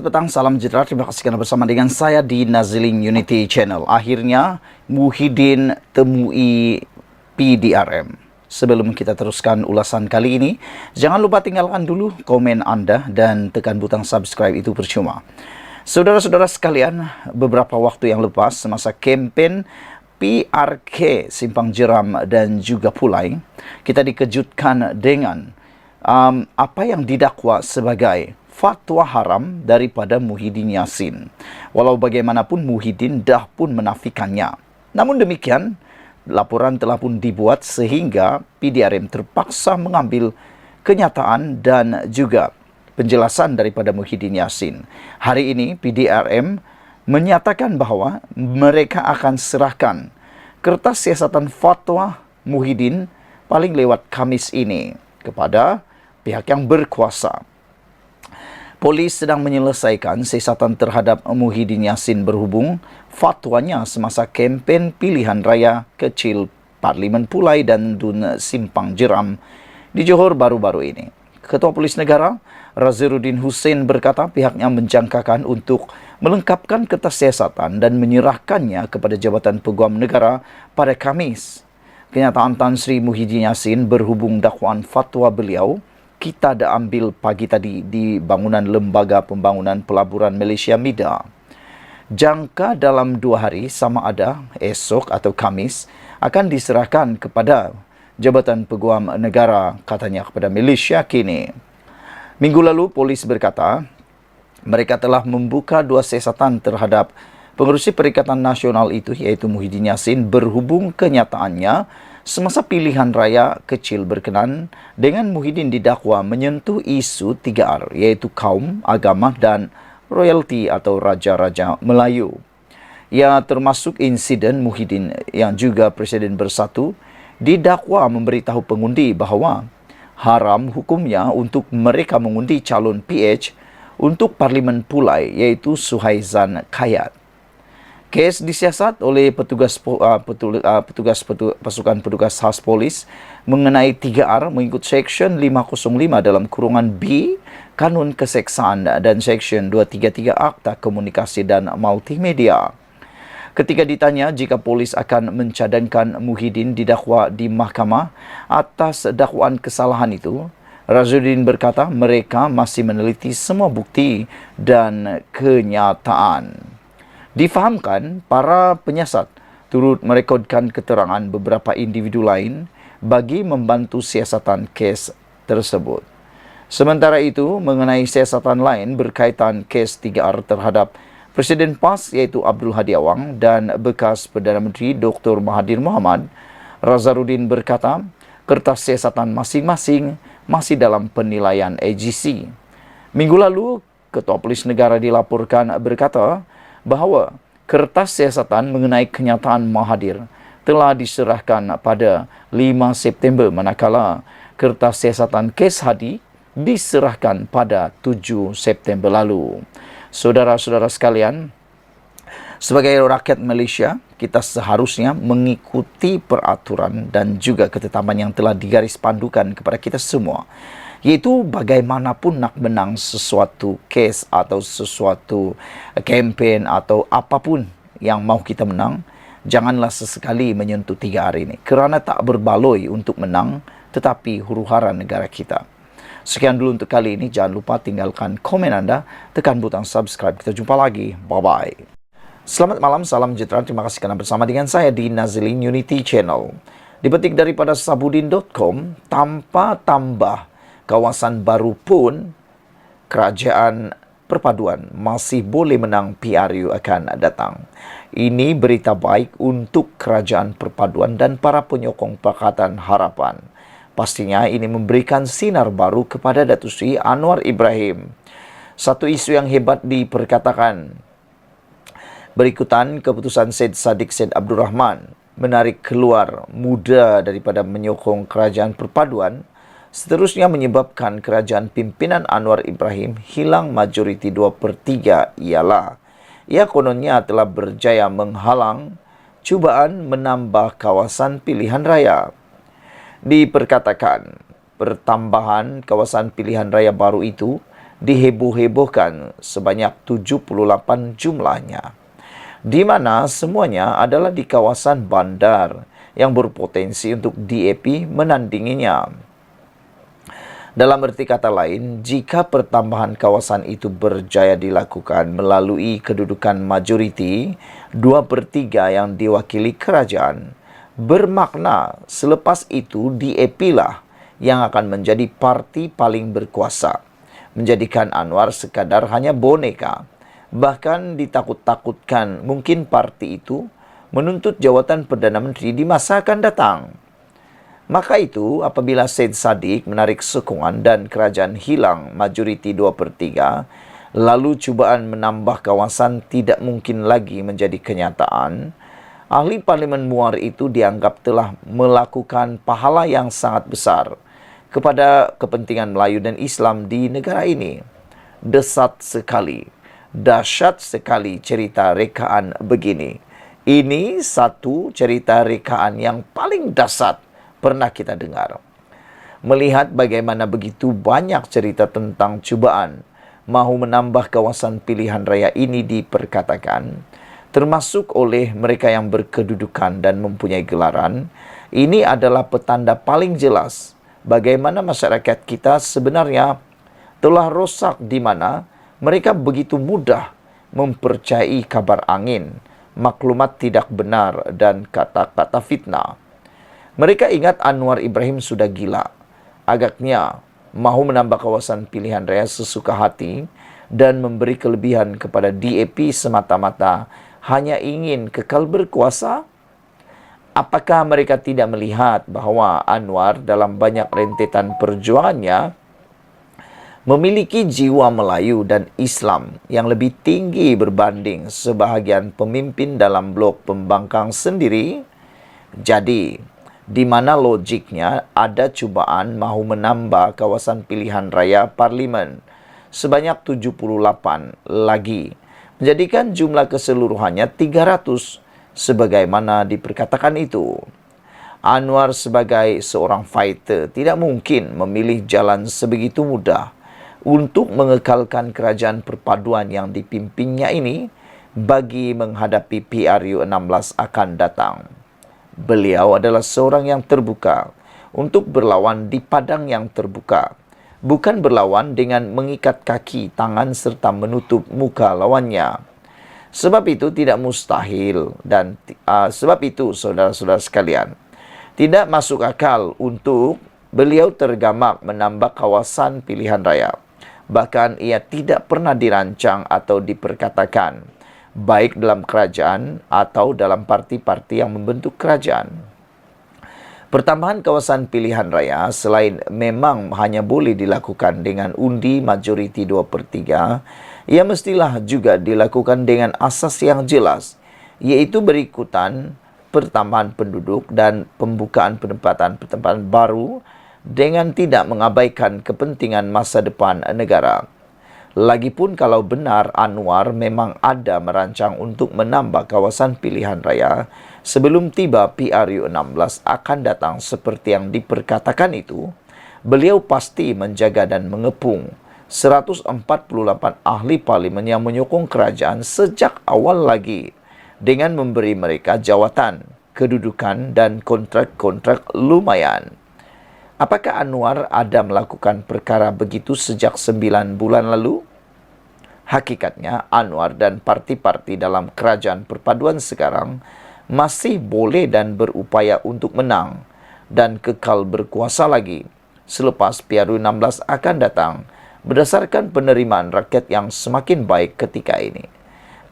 Selamat petang, salam sejahtera. Terima kasih kerana bersama dengan saya di Naziling Unity Channel. Akhirnya, Muhyiddin temui PDRM. Sebelum kita teruskan ulasan kali ini, jangan lupa tinggalkan dulu komen anda dan tekan butang subscribe, itu percuma. Saudara-saudara sekalian, beberapa waktu yang lepas, semasa kempen PRK Simpang Jeram dan juga Pulai, kita dikejutkan dengan apa yang didakwa sebagai fatwa haram daripada Muhyiddin Yassin. Walau bagaimanapun Muhyiddin dah pun menafikannya. Namun demikian, laporan telah pun dibuat sehingga PDRM terpaksa mengambil kenyataan dan juga penjelasan daripada Muhyiddin Yassin. Hari ini PDRM menyatakan bahawa mereka akan serahkan kertas siasatan fatwa Muhyiddin paling lewat Khamis ini kepada pihak yang berkuasa. Polis sedang menyelesaikan siasatan terhadap Muhyiddin Yassin berhubung fatwanya semasa kempen pilihan raya kecil Parlimen Pulai dan Dun Simpang Jeram di Johor baru-baru ini. Ketua Polis Negara Raziruddin Hussein berkata pihaknya menjangkakan untuk melengkapkan kertas siasatan dan menyerahkannya kepada Jabatan Peguam Negara pada Khamis. Kenyataan Tan Sri Muhyiddin Yassin berhubung dakwaan fatwa beliau kita dah ambil pagi tadi di bangunan Lembaga Pembangunan Pelaburan Malaysia MIDA. Jangka dalam 2 hari sama ada esok atau Khamis akan diserahkan kepada Jabatan Peguam Negara, katanya kepada Malaysia kini. Minggu lalu polis berkata mereka telah membuka 2 siasatan terhadap pengerusi Perikatan Nasional itu, iaitu Muhyiddin Yassin, berhubung kenyataannya semasa pilihan raya kecil berkenan dengan Muhyiddin didakwa menyentuh isu 3R, iaitu kaum, agama dan royalti atau raja-raja Melayu. Ia termasuk insiden Muhyiddin yang juga Presiden Bersatu didakwa memberitahu pengundi bahawa haram hukumnya untuk mereka mengundi calon PH untuk Parlimen Pulai, iaitu Suhaizan Kayat. Kes disiasat oleh pasukan petugas khas polis mengenai 3R mengikut Seksyen 505 dalam kurungan B Kanun Keseksaan dan Seksyen 233 Akta Komunikasi dan Multimedia. Ketika ditanya jika polis akan mencadangkan Muhyiddin didakwa di mahkamah atas dakwaan kesalahan itu, Raziruddin berkata mereka masih meneliti semua bukti dan kenyataan. Difahamkan, para penyiasat turut merekodkan keterangan beberapa individu lain bagi membantu siasatan kes tersebut. Sementara itu, mengenai siasatan lain berkaitan kes 3R terhadap Presiden PAS iaitu Abdul Hadi Awang dan bekas Perdana Menteri Dr. Mahathir Mohamad, Raziruddin berkata kertas siasatan masing-masing masih dalam penilaian AGC. Minggu lalu, Ketua Polis Negara dilaporkan berkata bahawa kertas siasatan mengenai kenyataan Mahathir telah diserahkan pada 5 September manakala kertas siasatan kes Hadi diserahkan pada 7 September lalu. Saudara-saudara sekalian, sebagai rakyat Malaysia, kita seharusnya mengikuti peraturan dan juga ketetapan yang telah digaris pandukan kepada kita semua. Iaitu bagaimanapun nak menang sesuatu kes atau sesuatu kempen atau apapun yang mahu kita menang, janganlah sesekali menyentuh 3R ini. Kerana tak berbaloi untuk menang, tetapi huru-hara negara kita. Sekian dulu untuk kali ini. Jangan lupa tinggalkan komen anda, tekan butang subscribe. Kita jumpa lagi. Bye-bye. Selamat malam, salam sejahtera. Terima kasih kerana bersama dengan saya di Naziling Unity Channel. Dipetik daripada sabudin.com, tanpa tambah kawasan baru pun, kerajaan perpaduan masih boleh menang PRU akan datang. Ini berita baik untuk kerajaan perpaduan dan para penyokong Pakatan Harapan. Pastinya ini memberikan sinar baru kepada Datuk Seri Anwar Ibrahim. Satu isu yang hebat diperkatakan. Berikutan keputusan Syed Saddiq Syed Abdul Rahman menarik keluar muda daripada menyokong kerajaan perpaduan, seterusnya menyebabkan kerajaan pimpinan Anwar Ibrahim hilang majoriti 2/3 ialah ia kononnya telah berjaya menghalang cubaan menambah kawasan pilihan raya. Diperkatakan pertambahan kawasan pilihan raya baru itu diheboh-hebohkan sebanyak 78 jumlahnya, di mana semuanya adalah di kawasan bandar yang berpotensi untuk DAP menandinginya. Dalam arti kata lain, jika pertambahan kawasan itu berjaya dilakukan melalui kedudukan majoriti 2/3 yang diwakili kerajaan, bermakna selepas itu DAP lah yang akan menjadi parti paling berkuasa, menjadikan Anwar sekadar hanya boneka. Bahkan ditakut-takutkan mungkin parti itu menuntut jawatan Perdana Menteri di masa akan datang. Maka itu, apabila Syed Saddiq menarik sokongan dan kerajaan hilang majoriti 2/3, lalu cubaan menambah kawasan tidak mungkin lagi menjadi kenyataan, ahli Parlimen Muar itu dianggap telah melakukan pahala yang sangat besar kepada kepentingan Melayu dan Islam di negara ini. Dahsyat sekali cerita rekaan begini. Ini satu cerita rekaan yang paling dahsyat pernah kita dengar. Melihat bagaimana begitu banyak cerita tentang cubaan mahu menambah kawasan pilihan raya ini diperkatakan, termasuk oleh mereka yang berkedudukan dan mempunyai gelaran, ini adalah petanda paling jelas bagaimana masyarakat kita sebenarnya telah rosak, di mana mereka begitu mudah mempercayai kabar angin, maklumat tidak benar dan kata-kata fitnah. Mereka ingat Anwar Ibrahim sudah gila. Agaknya mahu menambah kawasan pilihan raya sesuka hati dan memberi kelebihan kepada DAP semata-mata hanya ingin kekal berkuasa. Apakah mereka tidak melihat bahawa Anwar dalam banyak rentetan perjuangannya memiliki jiwa Melayu dan Islam yang lebih tinggi berbanding sebahagian pemimpin dalam blok pembangkang sendiri? Jadi, di mana logiknya ada cubaan mahu menambah kawasan pilihan raya parlimen sebanyak 78 lagi, menjadikan jumlah keseluruhannya 300 sebagaimana diperkatakan itu. Anwar sebagai seorang fighter tidak mungkin memilih jalan sebegitu mudah untuk mengekalkan kerajaan perpaduan yang dipimpinnya ini bagi menghadapi PRU 16 akan datang. Beliau adalah seorang yang terbuka untuk berlawan di padang yang terbuka, bukan berlawan dengan mengikat kaki, tangan serta menutup muka lawannya. Sebab itu tidak mustahil dan sebab itu saudara-saudara sekalian, tidak masuk akal untuk beliau tergamak menambah kawasan pilihan raya. Bahkan ia tidak pernah dirancang atau diperkatakan, baik dalam kerajaan atau dalam parti-parti yang membentuk kerajaan. Pertambahan kawasan pilihan raya selain memang hanya boleh dilakukan dengan undi majoriti 2/3, ia mestilah juga dilakukan dengan asas yang jelas, yaitu berikutan pertambahan penduduk dan pembukaan penempatan baru dengan tidak mengabaikan kepentingan masa depan negara. Lagipun kalau benar Anwar memang ada merancang untuk menambah kawasan pilihan raya sebelum tiba PRU 16 akan datang seperti yang diperkatakan itu, beliau pasti menjaga dan mengepung 148 ahli parlimen yang menyokong kerajaan sejak awal lagi dengan memberi mereka jawatan, kedudukan dan kontrak-kontrak lumayan. Apakah Anwar ada melakukan perkara begitu sejak 9 bulan lalu? Hakikatnya, Anwar dan parti-parti dalam kerajaan perpaduan sekarang masih boleh dan berupaya untuk menang dan kekal berkuasa lagi selepas PRU 16 akan datang berdasarkan penerimaan rakyat yang semakin baik ketika ini.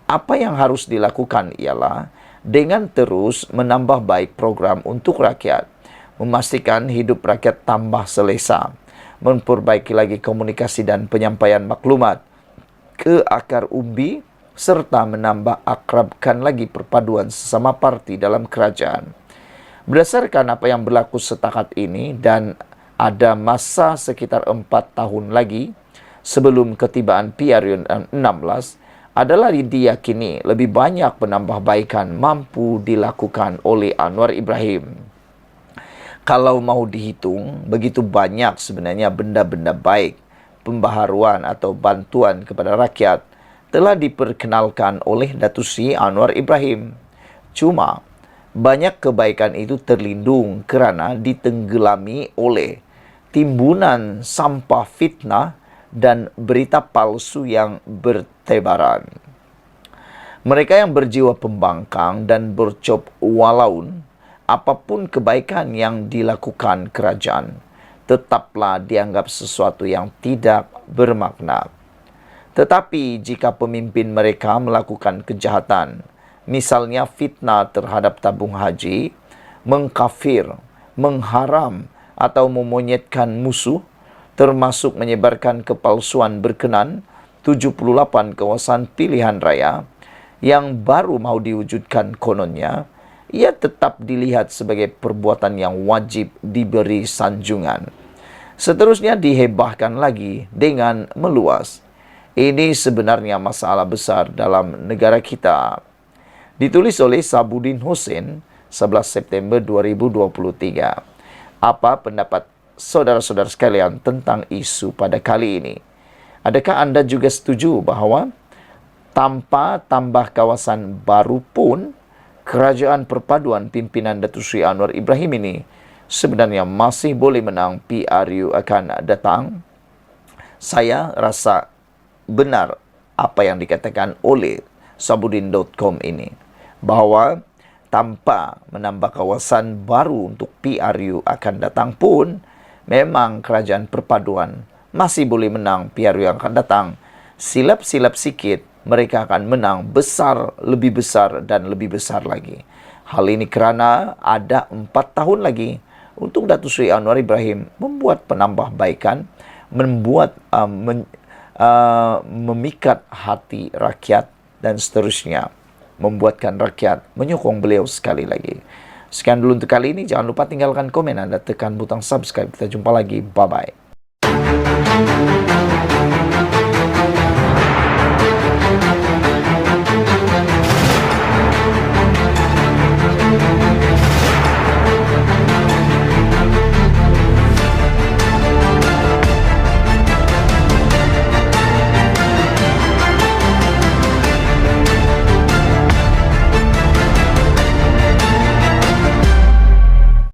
Apa yang harus dilakukan ialah dengan terus menambah baik program untuk rakyat, memastikan hidup rakyat tambah selesa, memperbaiki lagi komunikasi dan penyampaian maklumat ke akar umbi, serta menambah akrabkan lagi perpaduan sesama parti dalam kerajaan. Berdasarkan apa yang berlaku setakat ini dan ada masa sekitar 4 tahun lagi sebelum ketibaan PRU 16, adalah diyakini lebih banyak penambahbaikan mampu dilakukan oleh Anwar Ibrahim. Kalau mau dihitung, begitu banyak sebenarnya benda-benda baik, pembaharuan atau bantuan kepada rakyat telah diperkenalkan oleh Datuk Seri Anwar Ibrahim. Cuma, banyak kebaikan itu terlindung kerana ditenggelami oleh timbunan sampah fitnah dan berita palsu yang bertebaran. Mereka yang berjiwa pembangkang dan bercop walaun, apapun kebaikan yang dilakukan kerajaan, tetaplah dianggap sesuatu yang tidak bermakna. Tetapi jika pemimpin mereka melakukan kejahatan, misalnya fitnah terhadap tabung haji, mengkafir, mengharam atau memonyetkan musuh, termasuk menyebarkan kepalsuan berkenan 78 kawasan pilihan raya yang baru mau diwujudkan kononnya, ia tetap dilihat sebagai perbuatan yang wajib diberi sanjungan. Seterusnya dihebahkan lagi dengan meluas. Ini sebenarnya masalah besar dalam negara kita. Ditulis oleh Sabudin Hussein, 11 September 2023. Apa pendapat saudara-saudara sekalian tentang isu pada kali ini? Adakah anda juga setuju bahawa tanpa tambah kawasan baru pun, kerajaan perpaduan pimpinan Datuk Seri Anwar Ibrahim ini sebenarnya masih boleh menang PRU akan datang? Saya rasa benar apa yang dikatakan oleh Sabudin.com ini, bahawa tanpa menambah kawasan baru untuk PRU akan datang pun, memang kerajaan perpaduan masih boleh menang PRU yang akan datang. Silap-silap sikit, mereka akan menang besar, lebih besar dan lebih besar lagi. Hal ini kerana ada 4 tahun lagi untuk Datuk Seri Anwar Ibrahim membuat penambahbaikan, memikat hati rakyat dan seterusnya, membuatkan rakyat menyokong beliau sekali lagi. Sekian dulu untuk kali ini. Jangan lupa tinggalkan komen Anda, tekan butang subscribe. Kita jumpa lagi. Bye-bye.